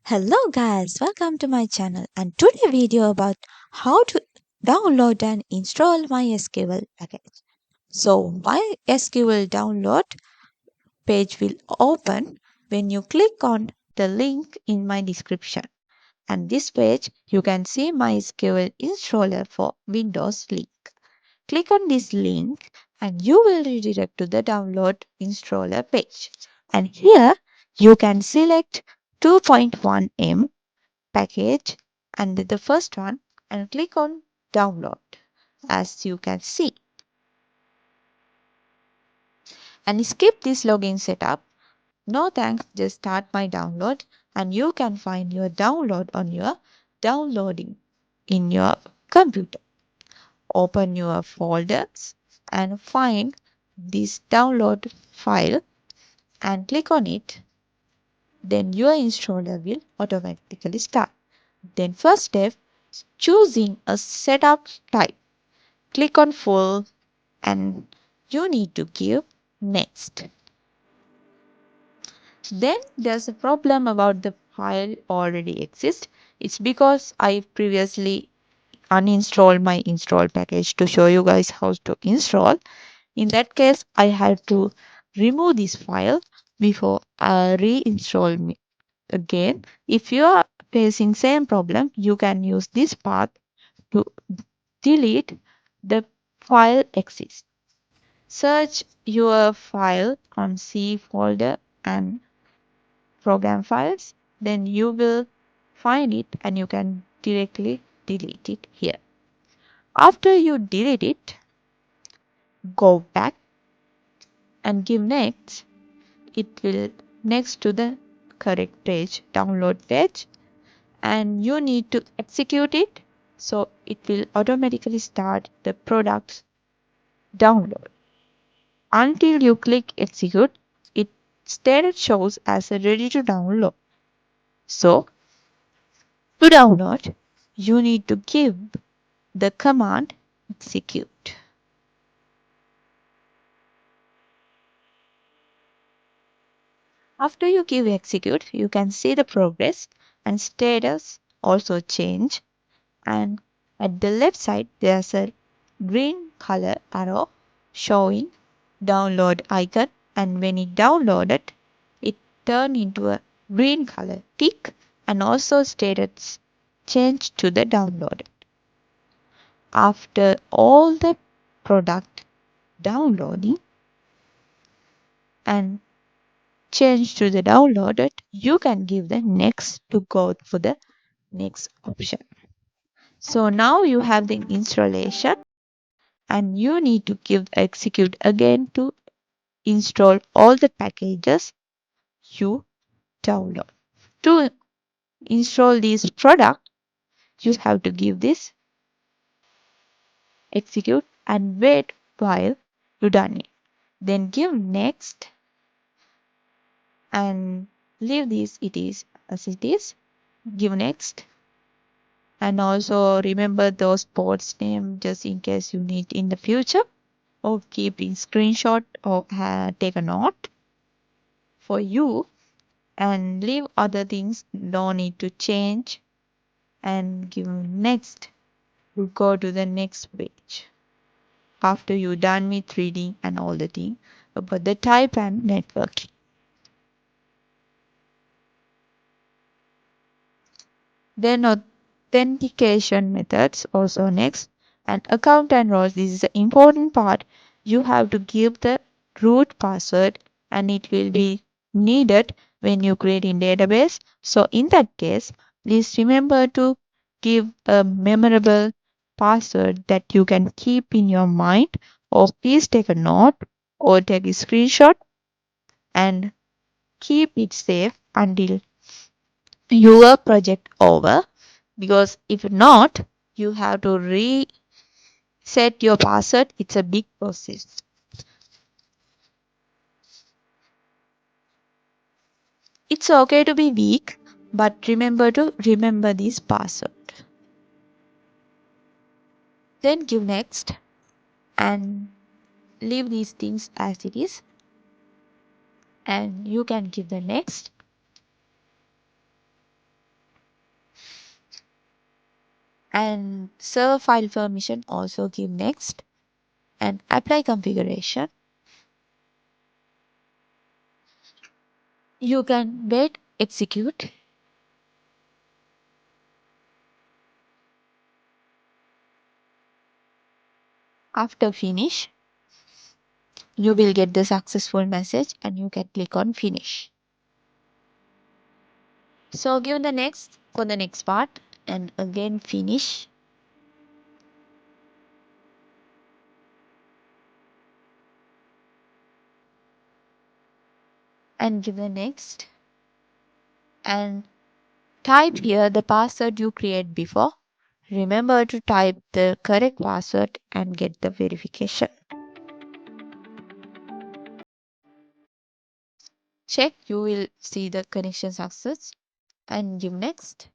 Hello guys, welcome to my channel and today video about how to download and install my SQL package. So my SQL download page will open when you click on the link in my description. And this page you can see my SQL installer for Windows link. Click on this link and you will redirect to the download installer page. And here you can select 2.1M package and the first one and click on download as you can see and skip this login setup. No thanks, just start my download and you can find your download on your downloading in your computer. Open your folders and find this download file and click on it. Then your installer will automatically start. Then first step, choosing a setup type. Click on full and you need to give next. Then there's a problem about the file already exists. It's because I previously uninstalled my install package to show you guys how to install. In that case, I had to remove this file before I reinstall again. If you are facing same problem, you can use this path to delete the file exists. Search your file on C folder and program files. Then you will find it and you can directly delete it here. After you delete it, go back and give next. It will next to the correct page, download page, and you need to execute it. So it will automatically start the products download. Until you click execute, it status shows as a ready to download. So to download, you need to give the command execute. After you give execute, you can see the progress and status also change. And at the left side, there's a green color arrow showing download icon. And when it downloaded, it turned into a green color tick and also status change to the download. After all the product downloading and change to the downloaded, you can give the next to go for the next option. So now you have the installation and you need to give execute again to install all the packages you download. To install this product, you have to give this execute and wait while you done it. Then give next and leave this it is as it is. Give next and also remember those ports name just in case you need in the future or keep in screenshot or take a note for you and leave other things no need to change and give next to go to the next page after you done with reading and all the thing about the type and networking. Then authentication methods also next and account and roles. This is the important part. You have to give the root password and it will be needed when you create in database. So in that case, please remember to give a memorable password that you can keep in your mind or please take a note or take a screenshot and keep it safe until your project over because if not you have to reset your password. It's a big process. It's okay to be weak but remember to remember this password. Then give next and leave these things as it is and you can give the next And serve file permission, also give next and apply configuration. You can wait execute. After finish, you will get the successful message and you can click on finish. So give the next for the next part and again finish and give the next and type here the password you create before. Remember to type the correct password and get the verification. Check, you will see the connection success and give next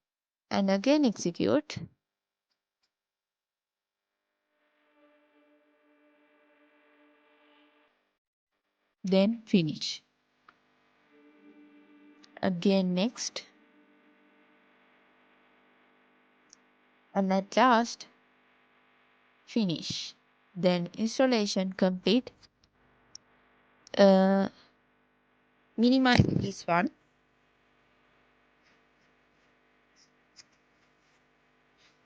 and again execute. Then finish. Again next and at last finish. Then installation complete. Uh, Minimize this one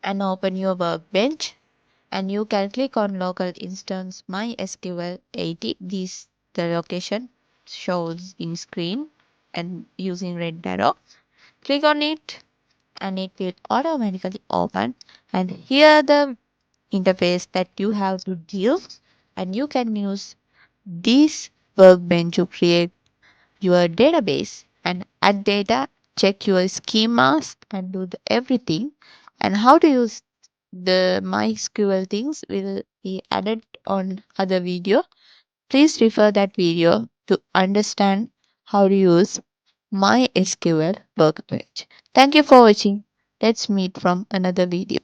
and open your workbench and you can click on local instance MySQL 80. This the location shows in screen and using red arrow. Click on it and it will automatically open and here the interface that you have to deal and you can use this workbench to create your database and add data, check your schemas and do everything. And how to use the MySQL things will be added on other video. Please refer that video to understand how to use MySQL workbench. Thank you for watching. Let's meet from another video.